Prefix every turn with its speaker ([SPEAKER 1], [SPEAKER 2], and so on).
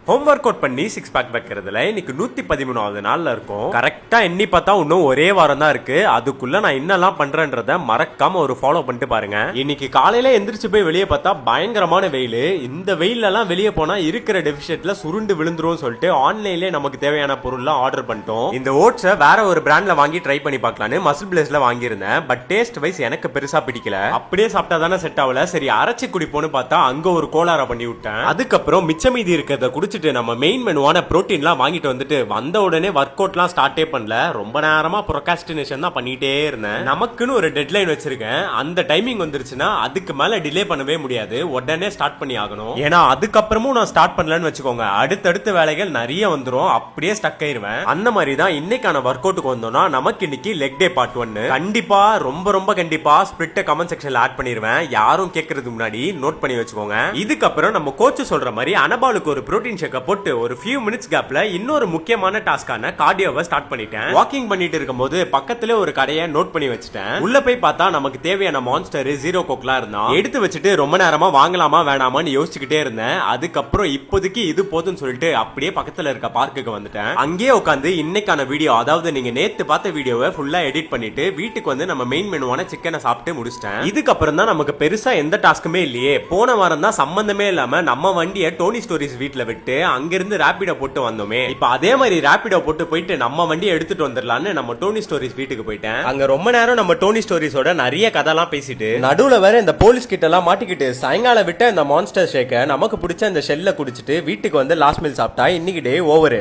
[SPEAKER 1] Home work out பண்ணி 6 back வைக்கிறதுல இன்னைக்கு 113வது நாள்ல இருக்கும். கரெக்டா எண்ணி பார்த்தா இன்னும் ஒரே வாரம் தான் இருக்கு. அதுக்குள்ள நான் என்னெல்லாம் பண்றேன்றத மறக்காம ஒரு ஃபாலோ பண்ணிட்டு பாருங்க. இன்னைக்கு காலையில எந்திரிச்சு போய் வெளியே பார்த்தா பயங்கரமான வெயில். இந்த வெயில எல்லாம் வெளியே போனா இருக்கிற டெபிஷிட்ல சுருண்டு விழுந்துரும் சொல்லிட்டு ஆன்லைன்லயே நமக்கு தேவையான பொருள்லாம் ஆர்டர் பண்ணிட்டோம். இந்த ஓட்ஸை வேற ஒரு பிராண்ட்ல வாங்கி ட்ரை பண்ணி பார்க்கலான்னு மசில் பிளேஸ்ல வாங்கியிருந்தேன். பட் டேஸ்ட் வைஸ் எனக்கு பெருசா பிடிக்கல. அப்படியே சாப்பிட்டா தானே செட் ஆகல. சரி அரைச்சி குடிப்போன்னு பார்த்தா அங்க ஒரு கோளார பண்ணி விட்டேன். அதுக்கப்புறம் மிச்ச மீதி இருக்கிறத குடிச்சு நம்ம மெயின் மெனுவான புரோட்டீன்லாம் வாங்கிட்டு வந்துட்டு வந்த உடனே ஒர்க் அவுட்லாம் ஸ்டார்ட்டே பண்ணல. ரொம்ப நேரமா ப்ரோகாஸ்டினேஷன் தான் பண்ணிட்டே இருந்தேன். நமக்குன்னு ஒரு டெட்லைன் வச்சிருக்கேன். அந்த டைமிங் வந்துருச்சுன்னா அதுக்கு மேல டிலே பண்ணவே முடியாது. உடனே ஸ்டார்ட் பண்ணி ஆகணும். ஏன்னா அதுக்கப்புறமும் நான் ஸ்டார்ட் பண்ணலன்னு வச்சுக்கோங்க, அடுத்தடுத்த வேலைகள் நிறைய வந்துரும். அப்படியே ஸ்டக் ஆயிருவேன். அந்த மாதிரி தான் இன்னைக்கான ஒர்க் அவுட்டுக்கு வந்தோம்னா நமக்கு இன்னைக்கு லெக் டே பார்ட் 1. கண்டிப்பா ரொம்ப கண்டிப்பா ஸ்பிரிட் கமெண்ட் செக்ஷன்ல ஆட் பண்ணிருவேன். யாரும் கேட்கறதுக்கு முன்னாடி நோட் பண்ணி வச்சுக்கோங்க. இதுக்கப்புறம் நம்ம கோச் சொல்ற மாதிரி அனபாலுக்கு ஒரு புரோட்டீன் போட்டு ஒரு few minutes கேப்ல இன்னொரு முக்கியமான டாஸ்கான கார்டியோவை ஸ்டார்ட் பண்ணிட்டேன். வாக்கிங் பண்ணிட்டு இருக்கும்போது பக்கத்துல ஒரு கடையை நோட் பண்ணி வச்சுட்டேன். உள்ள போய் பார்த்தா நமக்கு தேவையான மான்ஸ்டர் ஜீரோ கோக்லாம் இருந்தான். எடுத்து வச்சுட்டு ரொம்ப நேரமா வாங்கலாமா வேணாமான்னு யோசிச்சுக்கிட்டே இருந்தேன். அதுக்கப்புறம் இப்போதைக்கு இது போதும்னு சொல்லிட்டு அப்படியே பக்கத்துல இருக்க பார்க்குக்கு வந்துட்டேன். அங்கேயே உட்காந்து இன்னைக்கான வீடியோ, அதாவது நீங்க நேத்து பார்த்த வீடியோவை ஃபுல்லா எடிட் பண்ணிட்டு வீட்டுக்கு வந்து நம்ம மெயின் மெனுவான சிக்கனை சாப்பிட்டு முடிச்சிட்டேன். இதுக்கப்புறம் தான் நமக்கு பெருசா எந்த டாஸ்க்குமே இல்லையே. போன வாரம் தான் சம்பந்தமே இல்லாம நம்ம வண்டியை டோனி ஸ்டோரிஸ் வீட்ல விட்டு அங்கிருந்து ராபிடோ போட்டு வந்தோமே. இப்ப அதே மாதிரி ராபிடோ போட்டு போயிட்டு நம்ம வண்டியை எடுத்துட்டு வந்துடலான்னு நம்ம டோனி ஸ்டோரிஸ் வீட்டுக்கு போயிட்டேன். அங்க ரொம்ப நேரம் நம்ம டோனி ஸ்டோரிஸோட நிறைய கதைலாம் பேசிட்டு நடுவுல வேற இந்த போலீஸ் கிட்ட எல்லாம் மாட்டிக்கிட்டு சாயங்காலம் விட்ட இந்த மான்ஸ்டர் ஷேக்க நமக்கு பிடிச்ச இந்த ஷெல்ல குடிச்சிட்டு வீட்டுக்கு வந்து லாஸ்ட் மீல் சாப்பிட்டா இன்னைக்கு டே ஓவர்.